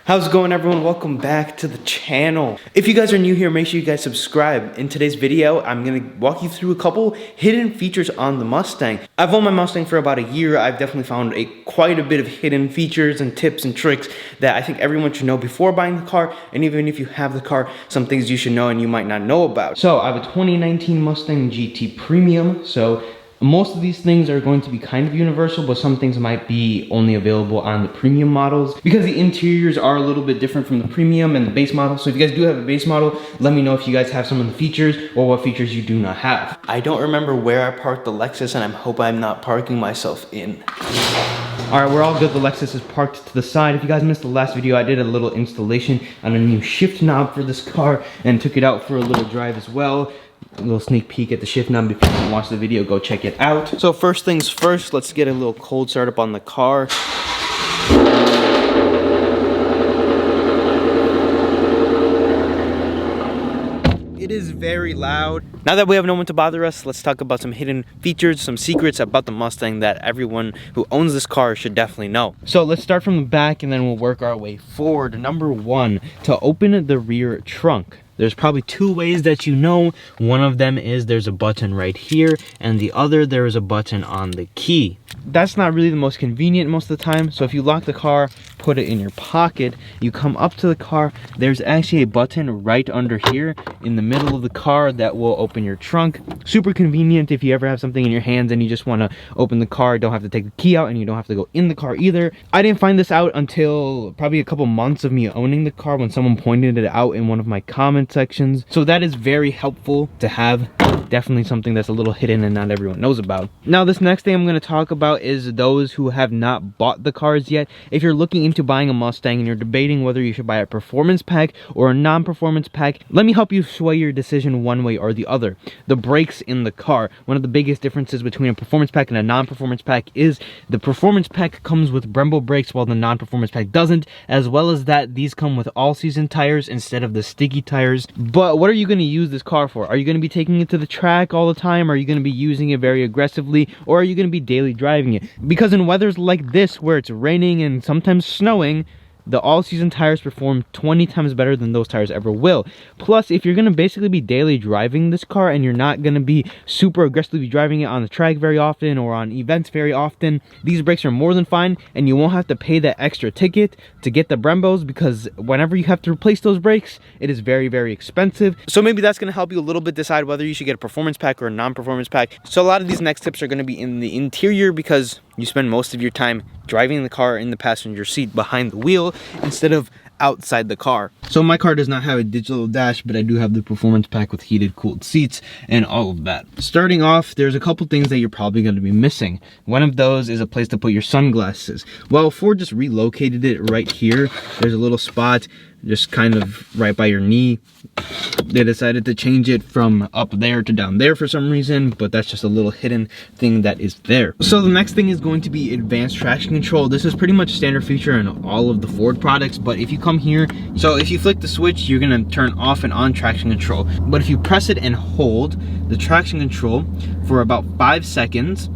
How's it going, everyone? Welcome back to the channel. If you guys are new here, make sure you guys subscribe. In today's video, I'm gonna walk you through a couple hidden features on the Mustang. I've owned my Mustang for about a year. I've definitely found quite a bit of hidden features and tips and tricks that I think everyone should know before buying the car. And even if you have the car, some things you should know and you might not know about. So I have a 2019 Mustang GT Premium. So most of these things are going to be kind of universal, but some things might be only available on the premium models because the interiors are a little bit different from the premium and the base model. So if you guys do have a base model, let me know if you guys have some of the features or what features you do not have. I don't remember where I parked the Lexus, and I hope I'm not parking myself in. All right, we're all good. The Lexus is parked to the side. If you guys missed the last video, I did a little installation on a new shift knob for this car and took it out for a little drive as well. A little sneak peek at the shift knob. If you haven't watched the video, go check it out. So first things first, let's get a little cold start up on the car. It is very loud. Now that we have no one to bother us, let's talk about some hidden features, some secrets about the Mustang that everyone who owns this car should definitely know. So let's start from the back and then we'll work our way forward. Number one, to open the rear trunk. There's probably two ways that you know. One of them is there's a button right here, and the other there is a button on the key. That's not really the most convenient most of the time. So if you lock the car, put it in your pocket, you come up to the car, there's actually a button right under here in the middle of the car that will open your trunk. Super convenient if you ever have something in your hands and you just want to open the car, don't have to take the key out, and you don't have to go in the car either. I didn't find this out until probably a couple months of me owning the car when someone pointed it out in one of my comment sections. So that is very helpful to have. Definitely something that's a little hidden and not everyone knows about. Now this next thing I'm going to talk about is those who have not bought the cars yet. If you're looking into buying a Mustang and you're debating whether you should buy a performance pack or a non-performance pack, let me help you sway your decision one way or the other. The brakes in the car. One of the biggest differences between a performance pack and a non-performance pack is the performance pack comes with Brembo brakes while the non-performance pack doesn't, as well as that these come with all-season tires instead of the sticky tires. But what are you going to use this car for? Are you going to be taking it to the track all the time? Are you going to be using it very aggressively, or are you going to be daily driving it? Because in weathers like this where it's raining and sometimes snowing, the all-season tires perform 20 times better than those tires ever will. Plus, if you're going to basically be daily driving this car and you're not going to be super aggressively driving it on the track very often or on events very often, these brakes are more than fine, and you won't have to pay that extra ticket to get the Brembos, because whenever you have to replace those brakes, it is very, very expensive. So maybe that's going to help you a little bit decide whether you should get a performance pack or a non-performance pack. So a lot of these next tips are going to be in the interior, because you spend most of your time driving the car in the passenger seat behind the wheel instead of outside the car. So my car does not have a digital dash, but I do have the performance pack with heated, cooled seats and all of that. Starting off, there's a couple things that you're probably going to be missing. One of those is a place to put your sunglasses. Well, Ford just relocated it right here. There's a little spot just kind of right by your knee. They decided to change it from up there to down there for some reason, but that's just a little hidden thing that is there. So the next thing is going to be advanced traction control. This is pretty much a standard feature in all of the Ford products, but if you come here, so if you flick the switch, you're gonna turn off and on traction control. But if you press it and hold the traction control for about 5 seconds,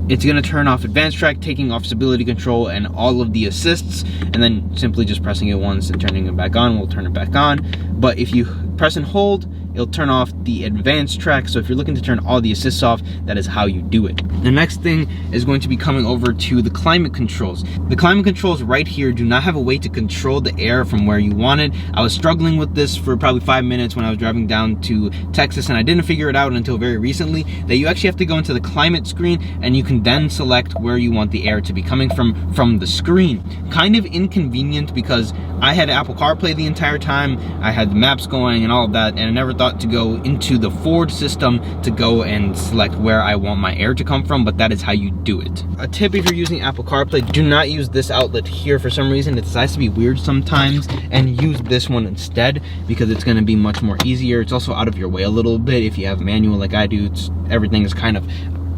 it's going to turn off advanced track, taking off stability control and all of the assists, and then simply just pressing it once and turning it back on will turn it back on. But if you press and hold, it'll turn off the advanced track. So if you're looking to turn all the assists off, that is how you do it. The next thing is going to be coming over to the climate controls. The climate controls right here do not have a way to control the air from where you want it. I was struggling with this for probably 5 minutes when I was driving down to Texas, and I didn't figure it out until very recently that you actually have to go into the climate screen and you can then select where you want the air to be coming from the screen. Kind of inconvenient because I had Apple CarPlay the entire time. I had the maps going and all of that, and I never thought to go into the Ford system to go and select where I want my air to come from, but that is how you do it. A tip if you're using Apple CarPlay, do not use this outlet here. For some reason it decides to be weird sometimes, and use this one instead because it's going to be much more easier. It's also out of your way a little bit. If you have manual like I do, everything is kind of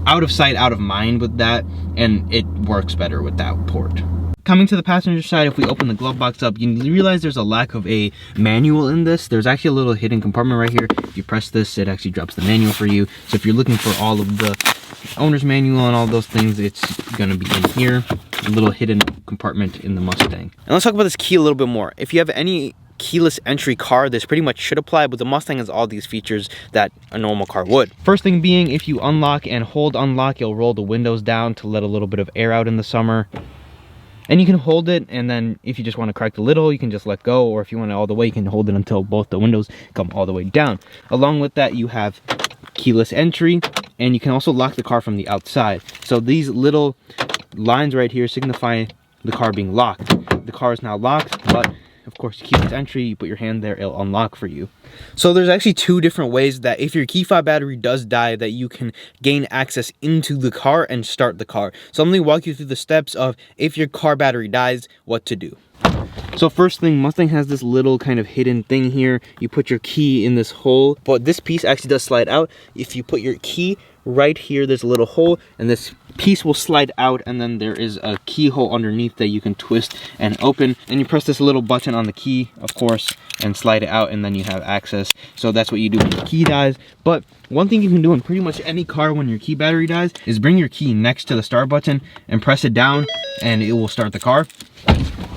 out of sight, out of mind with that, and it works better with that port. Coming to the passenger side, if we open the glove box up, you realize there's a lack of a manual in this. There's actually a little hidden compartment right here. If you press this, it actually drops the manual for you. So if you're looking for all of the owner's manual and all those things, it's gonna be in here, a little hidden compartment in the Mustang. And let's talk about this key a little bit more. If you have any keyless entry car, this pretty much should apply, but the Mustang has all these features that a normal car would. First thing being, if you unlock and hold unlock, you'll roll the windows down to let a little bit of air out in the summer. And you can hold it, and then if you just want to crack the lid, you can just let go, or if you want it all the way, you can hold it until both the windows come all the way down. Along with that, you have keyless entry, and you can also lock the car from the outside. So these little lines right here signify the car being locked. The car is now locked, but of course, keyless entry, you put your hand there, it'll unlock for you. So there's actually two different ways that if your key fob battery does die, that you can gain access into the car and start the car. So I'm going to walk you through the steps of if your car battery dies, what to do. So first thing, Mustang has this little kind of hidden thing here. You put your key in this hole, but this piece actually does slide out. If you put your key right here, there's a little hole, and this piece will slide out, and then there is a keyhole underneath that you can twist and open, and you press this little button on the key, of course, and slide it out, and then you have access. So that's what you do when your key dies. But one thing you can do in pretty much any car when your key battery dies is bring your key next to the start button and press it down, and it will start the car.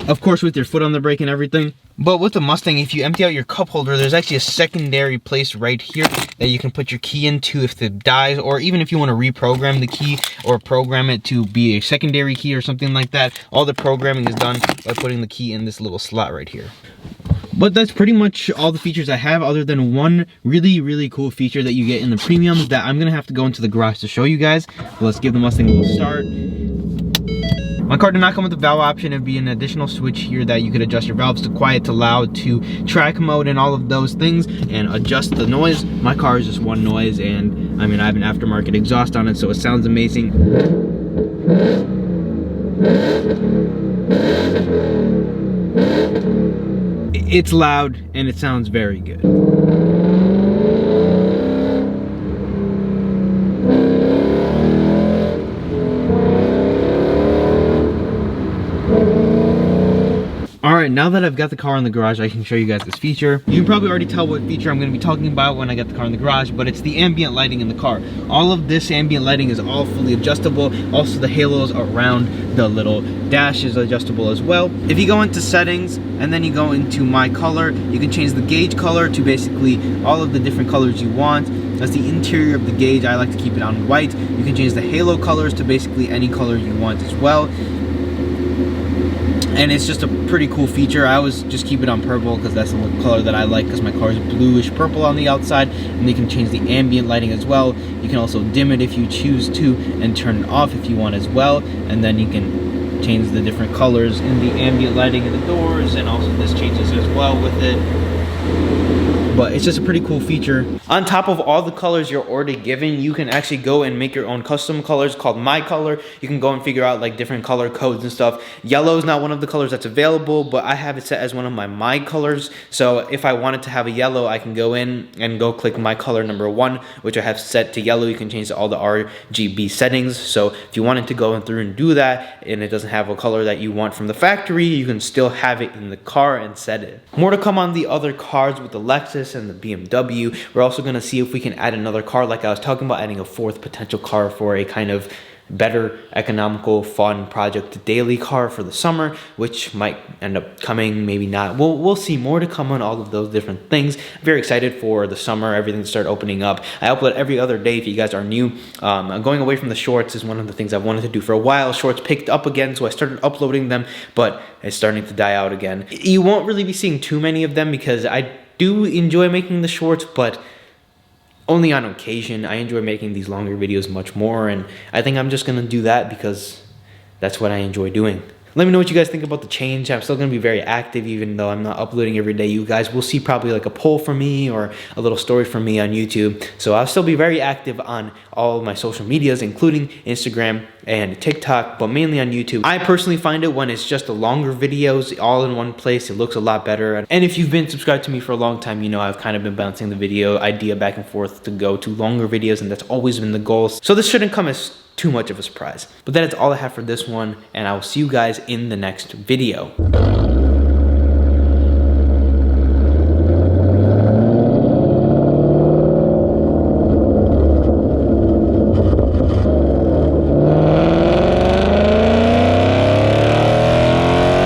Of course, with your foot on the brake and everything. But with the Mustang, if you empty out your cup holder, there's actually a secondary place right here that you can put your key into if it dies, or even if you want to reprogram the key or program it to be a secondary key or something like that. All the programming is done by putting the key in this little slot right here. But that's pretty much all the features I have, other than one really cool feature that you get in the premium that I'm gonna have to go into the garage to show you guys. But let's give the Mustang a little start. My car did not come with a valve option. It'd be an additional switch here that you could adjust your valves to quiet, to loud, to track mode, and all of those things, and adjust the noise. My car is just one noise, and I mean, I have an aftermarket exhaust on it, so it sounds amazing. It's loud, and it sounds very good. Alright, now that I've got the car in the garage, I can show you guys this feature. You can probably already tell what feature I'm going to be talking about when I get the car in the garage, but it's the ambient lighting in the car. All of this ambient lighting is all fully adjustable. Also, the halos around the little dash is adjustable as well. If you go into settings and then you go into my color, you can change the gauge color to basically all of the different colors you want. That's the interior of the gauge. I like to keep it on white. You can change the halo colors to basically any color you want as well. And it's just a pretty cool feature. I always just keep it on purple because that's the color that I like, because my car is bluish purple on the outside. And you can change the ambient lighting as well. You can also dim it if you choose to, and turn it off if you want as well. And then you can change the different colors in the ambient lighting in the doors, and also this changes as well with it. But it's just a pretty cool feature. On top of all the colors you're already given, you can actually go and make your own custom colors called My Color. You can go and figure out like different color codes and stuff. Yellow is not one of the colors that's available, but I have it set as one of my colors. So if I wanted to have a yellow, I can go in and go click My Color number 1, which I have set to yellow. You can change all the RGB settings. So if you wanted to go through and do that, and it doesn't have a color that you want from the factory, you can still have it in the car and set it. More to come on the other cars with the Lexus and the BMW. We're also going to see if we can add another car, like I was talking about, adding a fourth potential car for a kind of better, economical, fun project daily car for the summer, which might end up coming, maybe not. We'll see. More to come on all of those different things. I'm very excited for the summer, everything to start opening up. I upload every other day if you guys are new. Going away from the shorts is one of the things I've wanted to do for a while. Shorts picked up again, so I started uploading them, but it's starting to die out again. You won't really be seeing too many of them because I do enjoy making the shorts, but only on occasion. I enjoy making these longer videos much more, and I think I'm just gonna do that because that's what I enjoy doing. Let me know what you guys think about the change. I'm still going to be very active even though I'm not uploading every day. You guys will see probably like a poll from me or a little story from me on YouTube. So I'll still be very active on all of my social medias, including Instagram and TikTok, but mainly on YouTube. I personally find it when it's just the longer videos all in one place, it looks a lot better. And if you've been subscribed to me for a long time, you know I've kind of been bouncing the video idea back and forth to go to longer videos, and that's always been the goal. So this shouldn't come as too much of a surprise. But that is all I have for this one, and I will see you guys in the next video.